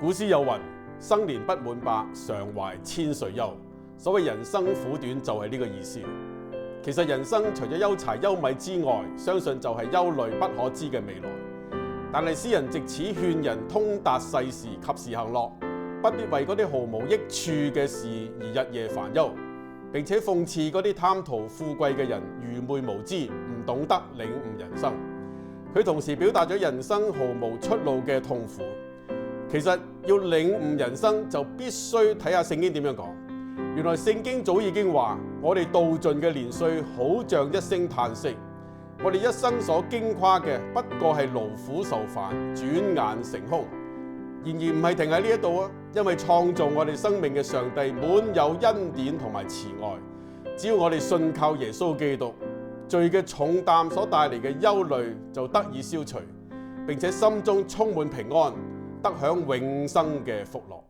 古詩有云：生年不滿百，常懷千歲憂。所謂人生苦短就係呢個意思。其實人生除咗憂柴憂米之外，相信就係憂慮不可知嘅未來。但係詩人藉此勸人通達世事，及時行樂，不必為嗰啲毫無益處嘅事而日夜煩憂，並且諷刺嗰啲貪圖富貴嘅人愚昧無知，唔懂得領悟人生。佢同時表達咗人生毫無出路嘅痛苦。其實要領悟人生，就必須睇下聖經點樣講。原來聖經早已經話，我哋度盡嘅年歲好像一聲嘆息，我哋一生所經誇嘅不過係勞苦受煩，轉眼成空。然而唔係停喺呢一度啊，因為創造我哋生命嘅上帝滿有恩典同埋慈愛，只要我哋信靠耶穌基督，罪嘅重擔所帶嚟嘅憂慮就得以消除，並且心中充滿平安，得享永生嘅福樂。